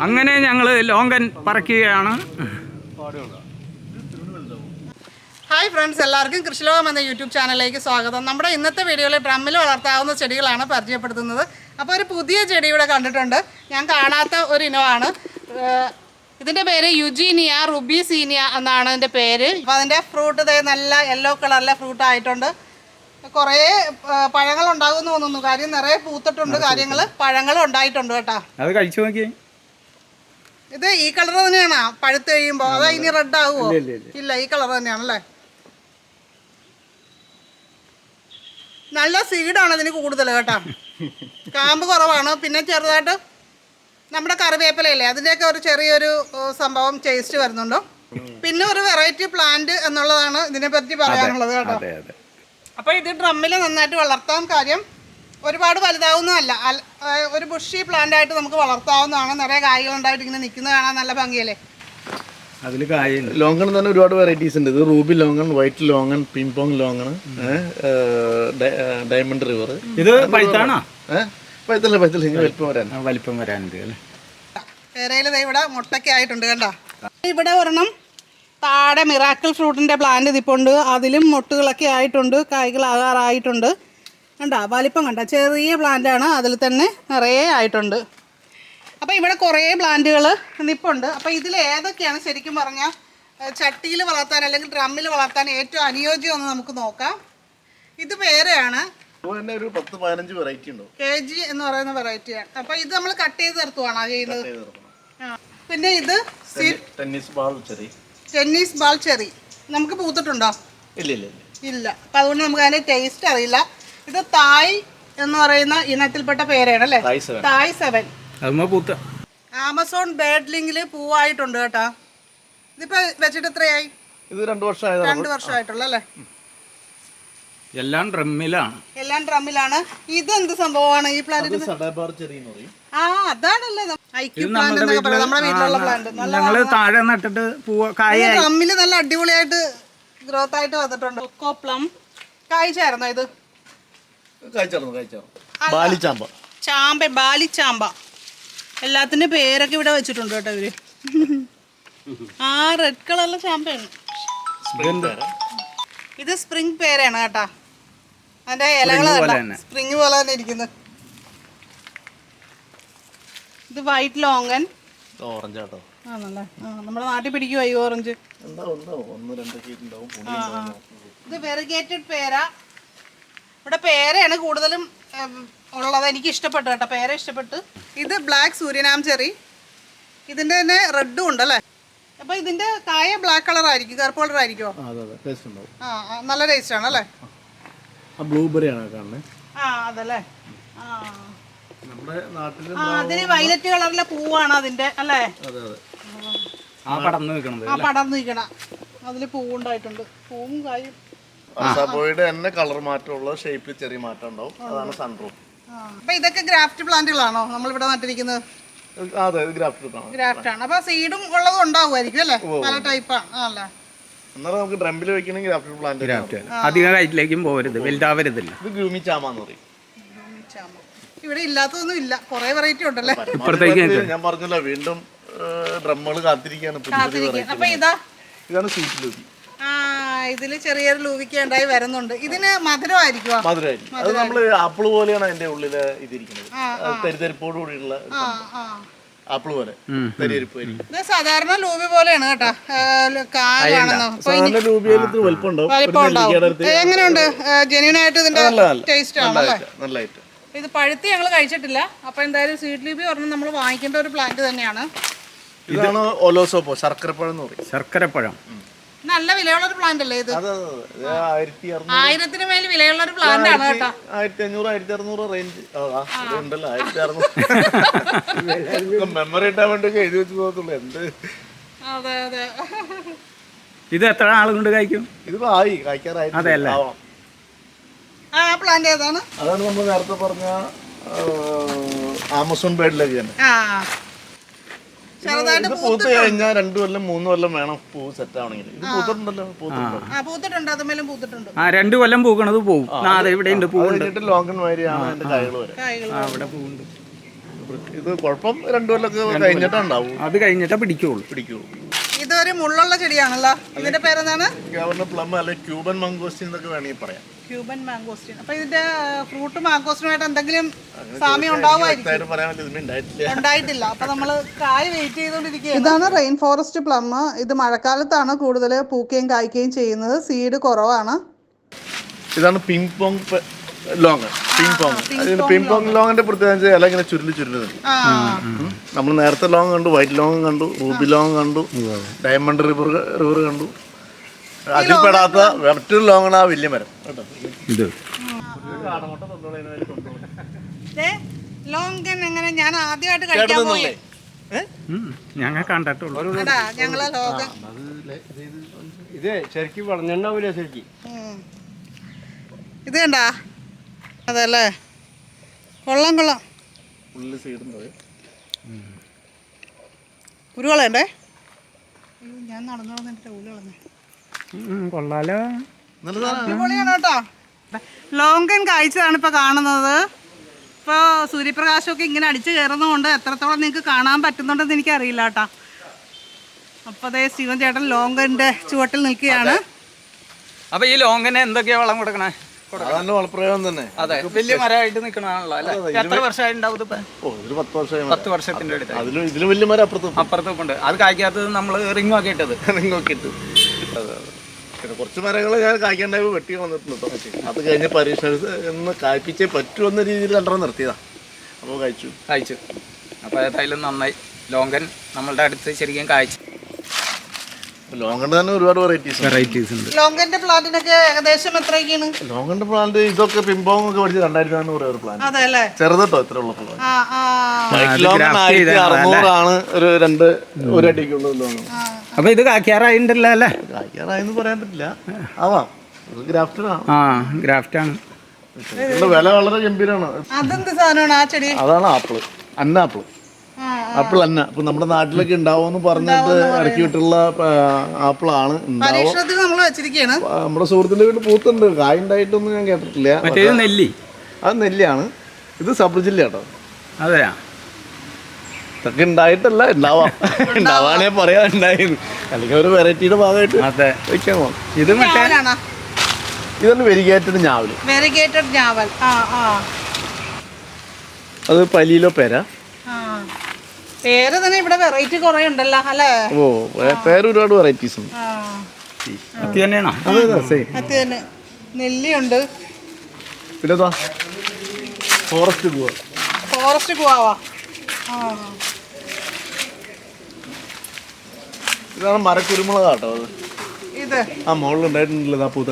അങ്ങനെ ഞങ്ങൾ longan പറക്കുകയാണ്. Hi friends, എല്ലാവർക്കും കൃഷി ലോകം എന്ന യൂട്യൂബ് ചാനലിലേക്ക് സ്വാഗതം. നമ്മുടെ ഇന്നത്തെ വീഡിയോയിൽ ഡ്രമ്മിൽ വളർത്താവുന്ന ചെടികളാണ് പരിചയപ്പെടുത്തുന്നത്. അപ്പോൾ ഒരു പുതിയ ചെടി ഇവിടെ കണ്ടിട്ടുണ്ട്, ഞാൻ കാണാത്ത ഒരു ഇനമാണ്. ഇതിൻ്റെ പേര് യുജീനിയ റുബിസീനിയ എന്നാണ് ഇതിൻ്റെ പേര്. അപ്പോൾ അതിൻ്റെ ഫ്രൂട്ട് നല്ല യെല്ലോ കളറിലെ ഫ്രൂട്ട് ആയിട്ടുണ്ട്. കുറേ പഴങ്ങൾ ഉണ്ടാകുമെന്ന് തോന്നുന്നു, കാര്യം നിറയെ പൂത്തിട്ടുണ്ട്, പഴങ്ങളും ഉണ്ടായിട്ടുണ്ട് കേട്ടോ. അത് കഴിച്ചു നോക്കി. ഇത് ഈ കളർ തന്നെയാണോ പഴുത്ത് കഴിയുമ്പോൾ? അതാ ഇനി റെഡ് ആകുമോ? ഇല്ല, ഈ കളർ തന്നെയാണല്ലേ. നല്ല സീഡാണ് ഇതിന് കൂടുതൽ കേട്ടോ, കാമ്പ് കുറവാണ്. പിന്നെ ചെറുതായിട്ട് നമ്മുടെ കറിവേപ്പിലയില്ലേ, അതിൻ്റെയൊക്കെ ഒരു ചെറിയൊരു സംഭവം ടേസ്റ്റ് വരുന്നുണ്ടോ. പിന്നെ ഒരു വെറൈറ്റി പ്ലാന്റ് എന്നുള്ളതാണ് ഇതിനെപ്പറ്റി പറയാനുള്ളത് കേട്ടോ. അപ്പോൾ ഇത് ഡ്രമ്മിൽ നന്നായിട്ട് വളർത്താൻ കാര്യം ഒരുപാട് വലുതാവുന്നതല്ല, ഒരു ബുഷി പ്ലാന്റ് ആയിട്ട് നമുക്ക് വളർത്താവുന്നതാണ്. നിറയെ കായ്കളുണ്ടായിട്ട് ഇങ്ങനെ നിൽക്കുന്നത് കാണാൻ നല്ല ഭംഗിയല്ലേ. അതിൽ കായുണ്ട്. ലോങ്ങൺ തന്നെ ഒരുപാട് വെറൈറ്റീസ് ഉണ്ട്. ഇത് റൂബി ലോങ്ങൺ, വൈറ്റ് ലോങ്ങൺ, പിംപോങ് ലോങ്ങൺ, ഡയമണ്ട് റിവർ. ഇത് പഴുത്താണോ? പഴുത്തല്ല, വലിപ്പം വരാനുണ്ട് അല്ലേ. പേരയിൽ ഇവിടെ മുട്ടയ്ക്ക് ആയിട്ടുണ്ട് കണ്ടോ. ഇവിടെ ഒരെണ്ണം താഴെ മിറാക്കിൾ ഫ്രൂട്ടിൻ്റെ പ്ലാന്റ് ഇതിപ്പുണ്ട്, അതിലും മൊട്ടുകളൊക്കെ ആയിട്ടുണ്ട്, കായ്കളാകാറായിട്ടുണ്ട്. കണ്ടോ വലിപ്പം കണ്ടോ, ചെറിയ പ്ലാന്റാണ്, അതിൽ തന്നെ നിറയെ ആയിട്ടുണ്ട്. അപ്പോൾ ഇവിടെ കുറേ പ്ലാന്റുകൾ നിപ്പുണ്ട്. അപ്പോൾ ഇതിൽ ഏതൊക്കെയാണ് ശരിക്കും പറഞ്ഞാൽ ചട്ടിയിൽ വളർത്താൻ അല്ലെങ്കിൽ ഡ്രമ്മിൽ വളർത്താൻ ഏറ്റവും അനുയോജ്യം എന്ന് നമുക്ക് നോക്കാം. ഇത് പേരയാണ്, ഒരു 10-15 വെറൈറ്റി ഉണ്ട്. KG എന്ന് പറയുന്ന വെറൈറ്റിയാണ്. അപ്പോൾ ഇത് നമ്മൾ കട്ട് ചെയ്ത് നിർത്തുവാണോ ചെയ്യുന്നത്? പിന്നെ ഇത് ടെന്നീസ് ബാൾ ചെറി. നമുക്ക് പൂത്തിട്ടുണ്ടോ? ഇല്ല. അപ്പം അതുകൊണ്ട് നമുക്ക് അതിൻ്റെ ടേസ്റ്റ് അറിയില്ല. ഇത് തായ് എന്ന് പറയുന്ന ഇനത്തിൽപ്പെട്ട പേരാണ് അല്ലേ, തായ് 7. ആമസോൺ ബേർഡ് ലിങ്കിൽ പൂവായിട്ടുണ്ട് കേട്ടോ. ഇതിപ്പോ വെച്ചിട്ട് എത്രയായി? ഇത് 2 വർഷമായിട്ടുള്ള അല്ലേ. എല്ലാം ഡ്രമ്മിലാണ്. ഇത് എന്ത് സംഭവമാണ് ഈ പ്ലാന്റ്? അതാണല്ലേ ഐക്യൂ പ്ലാന്റ് എന്നൊക്കെ പറയാം, നമ്മുടെ വീട്ടിലുള്ള പ്ലാന്റ്. താഴെ നട്ടിട്ട് ഡ്രമ്മില് നല്ല അടിപൊളിയായിട്ട് ഗ്രോത്ത് ആയിട്ട് വന്നിട്ടുണ്ട്. കൊക്കോപ്ലം കായ്ച്ചായിരുന്നോ ഇത്? ബാലിച്ചാമ്പ. എല്ലാത്തിന്റെ പേരൊക്കെ ഇവിടെ വെച്ചിട്ടുണ്ട് കേട്ടോ ഇവര്. റെഡ് കളറിലെ ചാമ്പയാണ്. ഇത് സ്പ്രിംഗ് പേരാണ് കേട്ടാ, അതിന്റെ ഇലകളല്ല സ്പ്രിംഗ് പോലെ തന്നെ ഇരിക്കുന്നത്. ഇത് വൈറ്റ് ലോങ്ങൻ, ആണല്ലേ. നമ്മുടെ നാട്ടിൽ പിടിക്കുവോ ഈ ഓറഞ്ച്? ഇത് വെറിഗേറ്റഡ് പേര. ഇവിടെ പേരയാണ് കൂടുതലും ഉള്ളത്. എനിക്ക് ഇഷ്ടപ്പെട്ടു കേട്ടോ, പേര ഇഷ്ടപ്പെട്ടു. ഇത് ബ്ലാക്ക് സൂര്യനാം ചെറി. ഇതിന്റെ തന്നെ റെഡും ഉണ്ടല്ലേ. അപ്പൊ ഇതിന്റെ കായ ബ്ലാക്ക് കളർ ആയിരിക്കും, കറുപ്പ് കളർ ആയിരിക്കുമോ? നല്ല ടേസ്റ്റ് ആണ് അല്ലേ. അതല്ലേ. അതിന് വയലറ്റ് കളറിലെ പൂവാണ് അതിന്റെ അല്ലേ. പടർന്നു നിൽക്കണം, അതില് പൂവുണ്ടായിട്ടുണ്ട്. പൂവും കായും കളർ മാറ്റമുള്ള ഷേപ്പിൽ ചെറിയ മാറ്റം ഉണ്ടാവും. അതാണ് സൺറൂഫ്. അപ്പൊ ഇതൊക്കെ ഗ്രാഫ്റ്റ് പ്ലാന്റുകളാണോ നമ്മളിവിടെ നട്ടിരിക്കുന്നത്? ഗ്രാഫ്റ്റ് ആണ്. അപ്പൊ സീഡും ഉള്ളതും ഉണ്ടാവുമായിരിക്കും അല്ലേ, പല ടൈപ്പാണ് അല്ലേ. നമുക്ക് ഡ്രമ്മിൽ വെക്കണമെങ്കിൽ ഗ്രാഫ്റ്റ് പ്ലാന്റ്. അധികം ഹൈറ്റിലേക്കും പോകരുത്, വലുതാവരുതില്ല. ഇത് ഗ്ലൂമി ചാമ എന്ന് പറയും. ഇവിടെ ഇല്ലാത്തതൊന്നും ഇല്ല, കുറെ വെറൈറ്റി ഉണ്ടല്ലേ. ഞാൻ പറഞ്ഞല്ലോ, വീണ്ടും ഡ്രമ്മുകൾ കാത്തിരിക്കുകയാണ്. അപ്പൊ ഇതാണ് സ്വീറ്റ് ലൂബി. ഇതില് ചെറിയൊരു ലൂവിക്ക ഉണ്ടായി വരുന്നുണ്ട്. ഇതിന് മധുരമായിരിക്കും. അത് നമ്മള് ആപ്പിൾ പോലെയാണ് അതിന്റെ ഉള്ളില് ഇതിരിക്കുന്നത്, തരിതരിപ്പോട് കൂടിയുള്ള ആപ്പിൾ പോലെ തരിതരിപ്പ്. സാധാരണ ലൂബി പോലെയാണ് കേട്ടോ. എങ്ങനെയുണ്ട്? ജെന്യൂൻ ആയിട്ട് ഇതിന്റെ ടേസ്റ്റ് ആണല്ലേ. നല്ലതായിട്ട്. ഇത് പഴുത്ത് ഞങ്ങൾ കഴിച്ചിട്ടില്ല. അപ്പൊ എന്തായാലും സ്വീറ്റ് ലൂബി പറഞ്ഞാൽ നമ്മൾ വാങ്ങിക്കേണ്ട ഒരു പ്ലാന്റ് തന്നെയാണ്. ഇതാണ് ഒലോസോപ്പോ, ശർക്കരപ്പഴം എന്ന് പറയും. ശർക്കരപ്പഴം നല്ല വിലയുള്ള ഒരു പ്ലാന്റ് അല്ലേ ഇത്? 1000-ന് മേൽ വിലയുള്ള ഒരു പ്ലാന്റ് ആണ് കേട്ടോ. 1500-1600 റേഞ്ച് ഉണ്ടല്ലോ. 1600 മെമ്മറി ഇട്ടാൻ വേണ്ടി എഴുതി വെച്ച് പോകത്തുള്ളൂ. എന്ത്. അതെ. ഇത് എത്ര നാൾ കൊണ്ട് കഴിക്കും? ഇത് കായ്ക്കാറായി. ആ പ്ലാന്റ് ഏതാണ്? അതാണ് നമ്മൾ നേരത്തെ പറഞ്ഞ ആമസോൺ ബേർഡിലേക്ക് തന്നെ. പൂത്ത് കഴിഞ്ഞാൽ 2 കൊല്ലം 3 കൊല്ലം വേണം പൂ സെറ്റ് ആവണമെങ്കിൽ. ഇത് പൂത്തിട്ടുണ്ടല്ലോ. പൂത്തിട്ടുണ്ട്, അതുമേലും പൂത്തിട്ടുണ്ട്. 2 കൊല്ലം പൂക്കണത് പോവും. ഇവിടെ ഉണ്ട്, ലോങ്കൺ മാതിരിയാണ് അതിന്റെ കായകൾ വരെ. അവിടെ പൂവുണ്ട്. ഇത് കുഴപ്പം 2 കൊല്ലൊക്കെ കഴിഞ്ഞിട്ടുണ്ടാവും. അത് കഴിഞ്ഞിട്ടേ പിടിക്കുള്ളൂ. ഇതൊരു മുള്ളുള്ള ചെടിയാണല്ലോ. ഇതിന്റെ പേരെന്താണ്? ഗവർണർ പ്ലം അല്ലെങ്കിൽ ക്യൂബൻ മാംഗോസ്റ്റിൻ എന്നൊക്കെ വേണമെങ്കിൽ പറയാം. Cuban mangosteen. അപ്പൊ ഇതിന്റെ ഫ്രൂട്ട് മാംഗോസ്റ്റിനുമായിട്ട് എന്തെങ്കിലും സാമ്യം ഉണ്ടാവുമായിരിക്കും? ഉണ്ടായിട്ടില്ല. അപ്പൊ നമ്മള് കായ് വെയിറ്റ് ചെയ്തോണ്ടിരിക്കുക. ഇതാണ് റെയിൻ ഫോറസ്റ്റ് പ്ലം. ഇത് മഴക്കാലത്താണ് കൂടുതൽ പൂക്കുകയും കായ്ക്കുകയും ചെയ്യുന്നത്. സീഡ് കുറവാണ്. ഇതാണ് ping pong longan. Ping pong ലോങ്ങിന്റെ പ്രത്യേകത ഇല ഇങ്ങനെ ചുരുള് നമ്മൾ നേരത്തെ ലോങ് കണ്ടു, വൈറ്റ് ലോങ് കണ്ടു, റൂബി ലോങ് കണ്ടു, ഡയമണ്ട് റിവർ കണ്ടു. അതിൽപ്പെടാത്ത മറ്റൊരു ലോങ്ങാണ് ആ വലിയ മരം കേട്ടോ. ലോങ്കൻ എങ്ങനെ? ഞാൻ ആദ്യമായിട്ട് കഴിക്കാൻ പോയി. ഞങ്ങൾ കണ്ടിട്ടുള്ളൂ. ഞങ്ങളെ ലോകം ഇത് ശരിക്കും വളഞ്ഞുണ്ടാവൂല ശരിക്കും. ഇത് കണ്ടാ? അതല്ലേ, കൊള്ളാം. ഉരുളണ്ടേ? ഞാൻ നടന്നു ഉരുള കൊള്ളാലോ. അടിപൊളിയാണ് കേട്ടോ. ലോങ്കൻ കായ്ച്ചതാണ് ഇപ്പൊ കാണുന്നത്. ഇപ്പൊ സൂര്യപ്രകാശമൊക്കെ ഇങ്ങനെ അടിച്ചു കയറുന്നതുകൊണ്ട് എത്രത്തോളം നിങ്ങൾക്ക് കാണാൻ പറ്റുന്നുണ്ടെന്ന് എനിക്കറിയില്ല കേട്ടോ. അപ്പൊ അതേ ശിവൻ ചേട്ടൻ ലോങ്കന്റെ ചുവട്ടിൽ നിൽക്കുകയാണ്. അപ്പൊ ഈ ലോങ്കന് എന്തൊക്കെയാ വളം കൊടുക്കണേ? വളപ്രയോഗം തന്നെ. അതെ, വലിയ മരമായിട്ട് നിൽക്കണാണല്ലോ അല്ലേ? എത്ര വർഷമായിട്ടുണ്ടാവും? 10 വർഷത്തിന്റെ അടുത്ത്. ഇതിലും വലിയ മരം അപ്പുറത്തൊക്കെ ഉണ്ട്. അത് കായ്ക്കാത്തത് നമ്മൾ റിംഗ് ഒക്കെ ഇട്ടത്. കുറച്ച് മരങ്ങൾ ഞാൻ കായ്ക്കാണ്ടായി വെട്ടി വന്നിട്ടുണ്ട്. അത് കഴിഞ്ഞ് പരീക്ഷ കായ്പ്പിച്ചേ പറ്റുമെന്ന രീതിയിൽ കണ്ടോ നിർത്തിയതാ. അപ്പോൾ കായ്ച്ചു. അപ്പോൾ ഏതായാലും നന്നായി. ലോങ്കൻ നമ്മളുടെ അടുത്ത് ശരിക്കും കായ്ച്ചു. ലോങ്കന്റെ തന്നെ ഒരുപാട് വെറൈറ്റീസ് ഉണ്ട്. ലോങ്കന്റെ പ്ലാന്റിനൊക്കെ ഏകദേശം എത്രയൊക്കെയാണ്? ലോങ്കന്റെ പ്ലാന്റ് ഇതൊക്കെ പിമ്പോങ് ഒക്കെ പഠിച്ച് 2400 പ്ലാന്റ്. അതെല്ലേ, ചെറുതട്ടോ ഇത്ര ഉള്ള പ്ലാന്റ്. 1600 ഒരു 1 അടിക്കുള്ള ലോങ്. അപ്പൊ ഇത് കായ്ക്കാറായിട്ടല്ലോ അല്ലേ? കായ്ക്കാറായെന്ന് പറയാൻ പറ്റില്ല. ആവാം, ഗ്രാഫ്റ്റാണ്. വില വളരെ ഗംഭീരമാണ്. അതെന്ത് സാധനമാണ് ആ ചെടി? അതാണ് ആപ്പിള്, ആപ്പിൾ അന്ന. ഇപ്പൊ നമ്മുടെ നാട്ടിലൊക്കെ ഉണ്ടാവുമെന്ന് പറഞ്ഞിട്ട് ഇറക്കി വിട്ടുള്ള ആപ്പിളാണ്. നമ്മുടെ സുഹൃത്തിന്റെ വീട്ടിൽ പൂത്തുണ്ട്. കായ ഉണ്ടായിട്ടൊന്നും ഞാൻ കേട്ടിട്ടില്ല. അത് നെല്ലിയാണ്. ഇത് സബ് ജില്ല കേട്ടോ. അതെയാ? ഇതൊക്കെ ഉണ്ടായിട്ടല്ല, ഉണ്ടാവാണേ പറയാ ഉണ്ടായിരുന്നു. അല്ലെങ്കിൽ ഒരു വെറൈറ്റിയുടെ ഭാഗമായിട്ട് വെക്കാമോ? ഇതാണ് വെരിഗേറ്റഡ് ഞാവൽ. അത് പലിയിലോ പേര. പേര് തന്നെ ഇവിടെ വെറൈറ്റി കുറെ ഉണ്ടല്ലോ അല്ലേ? ഓ, പേര് ഒരുപാട് വെറൈറ്റീസ് ഉണ്ട്. നെല്ലിയുണ്ട്. പിന്നെ ഫോറസ്റ്റ് ഗുവാവാ. ഇതാണ് മരക്കുരുമുളക് കേട്ടോ. ഇത് മുകളിൽ ഉണ്ടായിട്ടുണ്ടല്ലോ ആ പൂത്ത.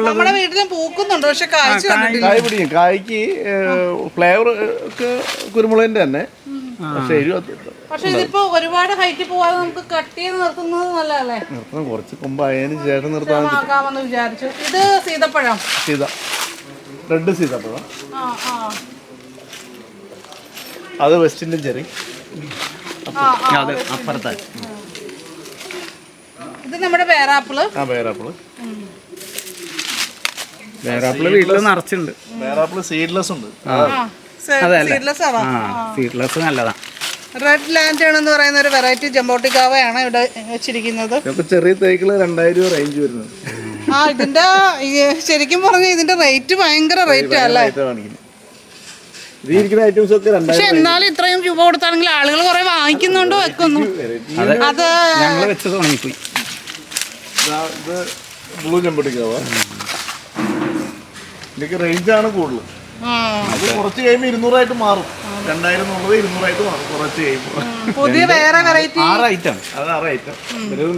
നമ്മുടെ വീട്ടിലും പൂക്കുന്നുണ്ട്, പക്ഷെ കായ് പിടിക്കും. കായ്ക്ക് ഫ്ലേവർ ഒക്കെ കുരുമുളകിന്റെ തന്നെ. പക്ഷെ ഇതിപ്പോ ഒരുപാട് ഹൈറ്റ് പോവാതെ നമുക്ക് കട്ട് ചെയ്ത് നിർത്തുന്നത് നല്ലതല്ലേ? നിർത്തണം, കുറച്ച് കൊമ്പായതിനു ശേഷം നിർത്താമെന്ന് വിചാരിച്ചു. ഇത് സീതപ്പഴം, റെഡ് സീതപ്പഴം. അത് വെസ്റ്റ് ഇന്ത്യൻ ചെറി. അപ്പുറത്തെ ഇത് നമ്മുടെ പേരാപ്പിള്. പേരാപ്പിള് വീട്ടില് നിറച്ചുണ്ട്. പേരാപ്പിള് സീഡ്ലെസ് ഉണ്ട്. സീഡ്ലെസ് നല്ലതാ. റെഡ് ലാൻഡേൺ എന്ന് പറയുന്ന ഒരു വെറൈറ്റി ജമ്പോട്ടിക്കാവയാണ് ഇവിടെ വെച്ചിരിക്കുന്നത്. ചെറിയ തൈകള് 2000 റേഞ്ച് വരുന്നത്. ഇതിന്റെ ശരിക്കും പറഞ്ഞ ഇതിന്റെ റേറ്റ് ഭയങ്കര റേറ്റ് അല്ലേ? പക്ഷെ എന്നാലും ഇത്രയും രൂപ കൊടുത്താണെങ്കിൽ ആളുകൾ കുറെ വാങ്ങിക്കുന്നുണ്ട്, വെക്കുന്നു. അത് ഞങ്ങള് വെച്ചത് ഉണങ്ങിപ്പോയി. ബ്ലൂ ജമ്പോട്ടിക്കാവ. ഇതിന്റെ റേഞ്ചാണ് കൂടുതൽ. അത് കുറച്ച് കഴിയുമ്പോൾ 200 മാറും. 2000 200 മാറും കുറച്ച് കഴിയുമ്പോൾ. പുതിയ വേറെ വെറൈറ്റി 6 ഐറ്റം. അത് 6 ഐറ്റം.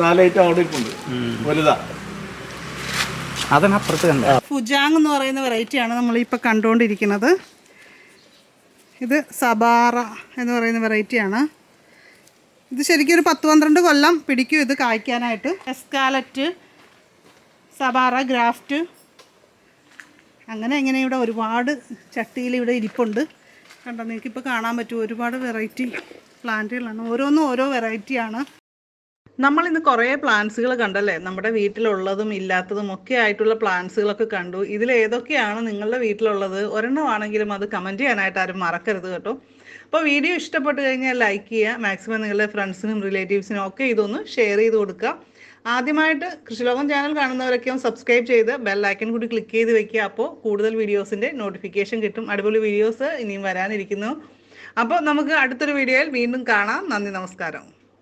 4 ഐറ്റം അവിടെ ഉണ്ട്. വലുതാ. അതിനപ്പുറത്ത് കണ്ട ഫുജാങ് എന്ന് പറയുന്ന വെറൈറ്റിയാണ് നമ്മളിപ്പോൾ കണ്ടുകൊണ്ടിരിക്കുന്നത്. ഇത് സബാറ എന്ന് പറയുന്ന വെറൈറ്റിയാണ്. ഇത് ശരിക്കും ഒരു 10-12 കൊല്ലം പിടിക്കും ഇത് കായ്ക്കാനായിട്ട്. എസ്കാലറ്റ്, സബാറ, ഗ്രാഫ്റ്റ്, അങ്ങനെ ഇവിടെ ഒരുപാട് ചട്ടിയിൽ ഇവിടെ ഇരിപ്പുണ്ട്. കണ്ടോ, നിങ്ങൾക്കിപ്പോൾ കാണാൻ പറ്റും. ഒരുപാട് വെറൈറ്റി പ്ലാന്റുകളാണ്. ഓരോന്നും ഓരോ വെറൈറ്റിയാണ്. നമ്മളിന്ന് കുറേ പ്ലാന്റ്സുകൾ കണ്ടല്ലേ, നമ്മുടെ വീട്ടിലുള്ളതും ഇല്ലാത്തതും ഒക്കെ ആയിട്ടുള്ള പ്ലാന്റ്സുകളൊക്കെ കണ്ടു. ഇതിൽ ഏതൊക്കെയാണ് നിങ്ങളുടെ വീട്ടിലുള്ളത്? ഒരെണ്ണമാണെങ്കിലും അത് കമൻറ്റ് ചെയ്യാനായിട്ട് ആരും മറക്കരുത് കേട്ടോ. അപ്പോൾ വീഡിയോ ഇഷ്ടപ്പെട്ട് കഴിഞ്ഞാൽ ലൈക്ക് ചെയ്യുക, മാക്സിമം നിങ്ങളുടെ ഫ്രണ്ട്സിനും റിലേറ്റീവ്സിനും ഒക്കെ ഇതൊന്ന് ഷെയർ ചെയ്ത് കൊടുക്കുക. ആദ്യമായിട്ട് കൃഷിലോകം ചാനൽ കാണുന്നവരൊക്കെ ഒന്ന് സബ്സ്ക്രൈബ് ചെയ്ത് ബെൽ ഐക്കൺ കൂടി ക്ലിക്ക് ചെയ്ത് വെക്കുക. അപ്പോൾ കൂടുതൽ വീഡിയോസിൻ്റെ നോട്ടിഫിക്കേഷൻ കിട്ടും. അടിപൊളി വീഡിയോസ് ഇനിയും വരാനിരിക്കുന്നു. അപ്പോൾ നമുക്ക് അടുത്തൊരു വീഡിയോയിൽ വീണ്ടും കാണാം. നന്ദി, നമസ്കാരം.